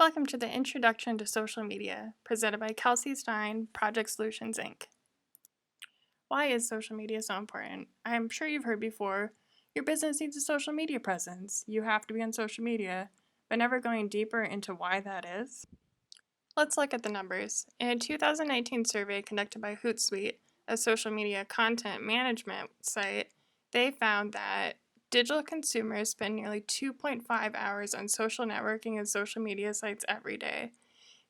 Welcome to the Introduction to Social Media, presented by Kelsey Stein, Project Solutions, Inc. Why is social media so important? I'm sure you've heard before, your business needs a social media presence. You have to be on social media, but never going deeper into why that is. Let's look at the numbers. In a 2019 survey conducted by Hootsuite, a social media content management site, they found that digital consumers spend nearly 2.5 hours on social networking and social media sites every day.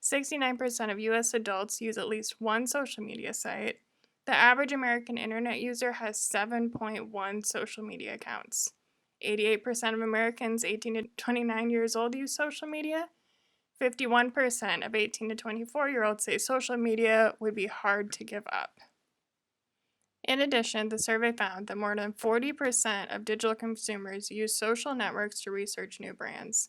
69% of US adults use at least one social media site. The average American internet user has 7.1 social media accounts. 88% of Americans 18 to 29 years old use social media. 51% of 18 to 24-year-olds say social media would be hard to give up. In addition, the survey found that more than 40% of digital consumers use social networks to research new brands.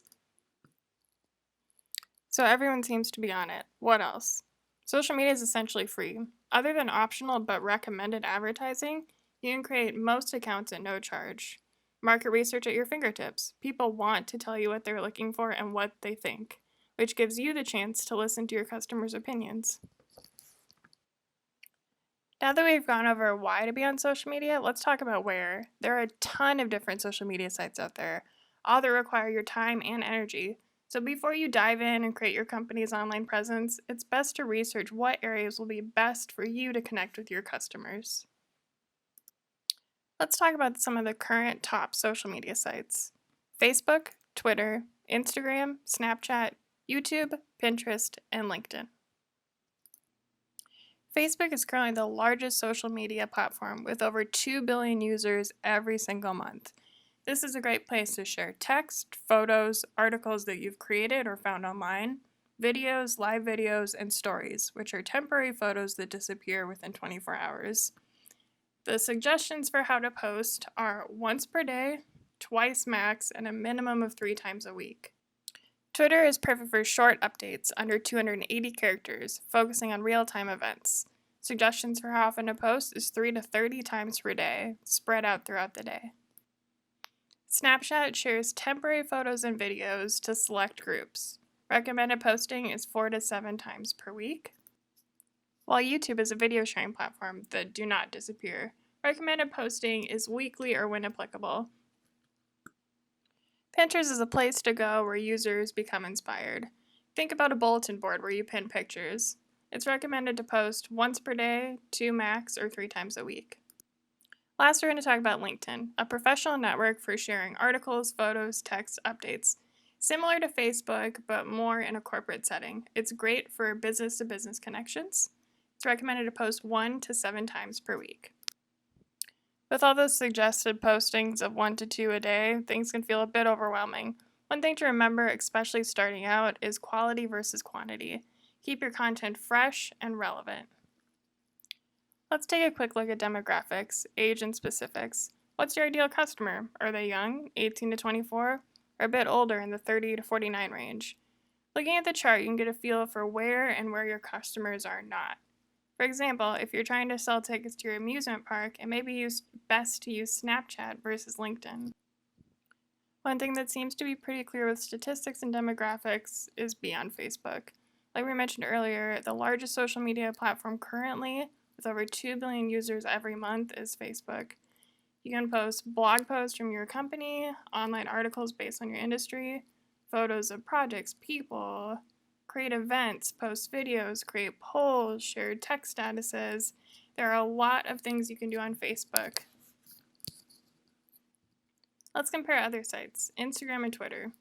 So everyone seems to be on it. What else? Social media is essentially free. Other than optional but recommended advertising, you can create most accounts at no charge. Market research at your fingertips. People want to tell you what they're looking for and what they think, which gives you the chance to listen to your customers' opinions. Now that we've gone over why to be on social media, let's talk about where. There are a ton of different social media sites out there, all that require your time and energy. So before you dive in and create your company's online presence, it's best to research what areas will be best for you to connect with your customers. Let's talk about some of the current top social media sites: Facebook, Twitter, Instagram, Snapchat, YouTube, Pinterest, and LinkedIn. Facebook is currently the largest social media platform with over 2 billion users every single month. This is a great place to share text, photos, articles that you've created or found online, videos, live videos, and stories, which are temporary photos that disappear within 24 hours. The suggestions for how to post are once per day, twice max, and a minimum of 3 times a week. Twitter is perfect for short updates under 280 characters, focusing on real-time events. Suggestions for how often to post is 3 to 30 times per day, spread out throughout the day. Snapchat shares temporary photos and videos to select groups. Recommended posting is 4 to 7 times per week. While YouTube is a video sharing platform that do not disappear, recommended posting is weekly or when applicable. Pinterest is a place to go where users become inspired. Think about a bulletin board where you pin pictures. It's recommended to post once per day, 2 max, or 3 times a week. Last, we're going to talk about LinkedIn, a professional network for sharing articles, photos, text, updates. Similar to Facebook, but more in a corporate setting. It's great for business-to-business connections. It's recommended to post 1 to 7 times per week. With all those suggested postings of 1 to 2 a day, things can feel a bit overwhelming. One thing to remember, especially starting out, is quality versus quantity. Keep your content fresh and relevant. Let's take a quick look at demographics, age, and specifics. What's your ideal customer? Are they young, 18 to 24, or a bit older in the 30 to 49 range? Looking at the chart, you can get a feel for where your customers are not. For example, if you're trying to sell tickets to your amusement park, it may be best to use Snapchat versus LinkedIn. One thing that seems to be pretty clear with statistics and demographics is beyond Facebook. Like we mentioned earlier, the largest social media platform currently, with over 2 billion users every month, is Facebook. You can post blog posts from your company, online articles based on your industry, photos of projects, people, create events, post videos, create polls, share text statuses. There are a lot of things you can do on Facebook. Let's compare other sites, Instagram and Twitter.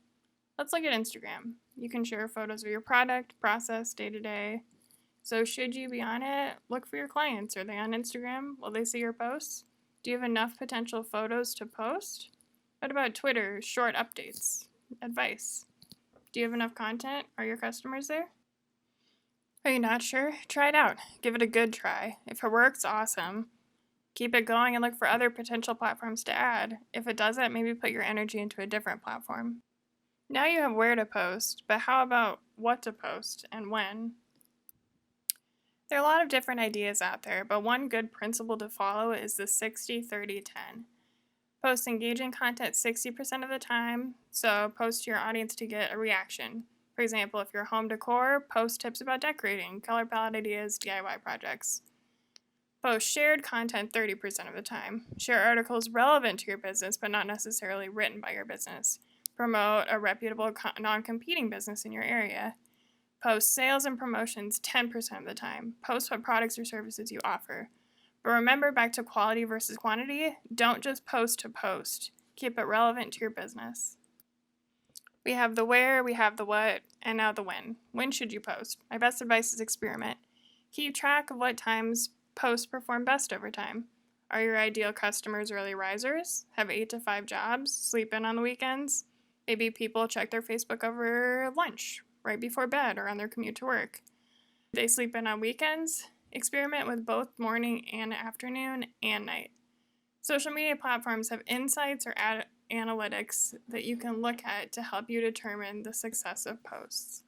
Let's look at Instagram. You can share photos of your product, process, day-to-day. So should you be on it? Look for your clients. Are they on Instagram? Will they see your posts? Do you have enough potential photos to post? What about Twitter? Short updates. Advice. Do you have enough content? Are your customers there? Are you not sure? Try it out. Give it a good try. If it works, awesome. Keep it going and look for other potential platforms to add. If it doesn't, maybe put your energy into a different platform. Now you have where to post, but how about what to post and when? There are a lot of different ideas out there, but one good principle to follow is the 60-30-10. Post engaging content 60% of the time, so post to your audience to get a reaction. For example, if you're home decor, post tips about decorating, color palette ideas, DIY projects. Post shared content 30% of the time. Share articles relevant to your business but not necessarily written by your business. Promote a reputable non-competing business in your area. Post sales and promotions 10% of the time. Post what products or services you offer. But remember, back to quality versus quantity, don't just post to post. Keep it relevant to your business. We have the where, we have the what, and now the when. When should you post? My best advice is experiment. Keep track of what times posts perform best over time. Are your ideal customers early risers? Have 8 to 5 jobs? Sleep in on the weekends? Maybe people check their Facebook over lunch, right before bed, or on their commute to work. They sleep in on weekends? Experiment with both morning and afternoon and night. Social media platforms have insights or analytics that you can look at to help you determine the success of posts.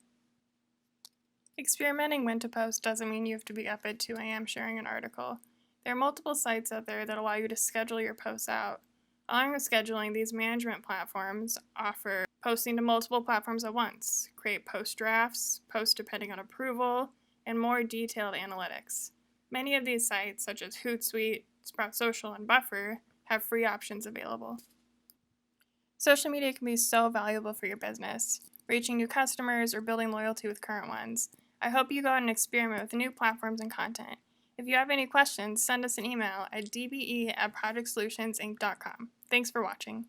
Experimenting when to post doesn't mean you have to be up at 2 a.m. sharing an article. There are multiple sites out there that allow you to schedule your posts out. Along with scheduling, these management platforms offer posting to multiple platforms at once, create post drafts, post depending on approval, and more detailed analytics. Many of these sites, such as Hootsuite, Sprout Social, and Buffer, have free options available. Social media can be so valuable for your business, reaching new customers or building loyalty with current ones. I hope you go out and experiment with new platforms and content. If you have any questions, send us an email at dbe@projectsolutionsinc.com. Thanks for watching.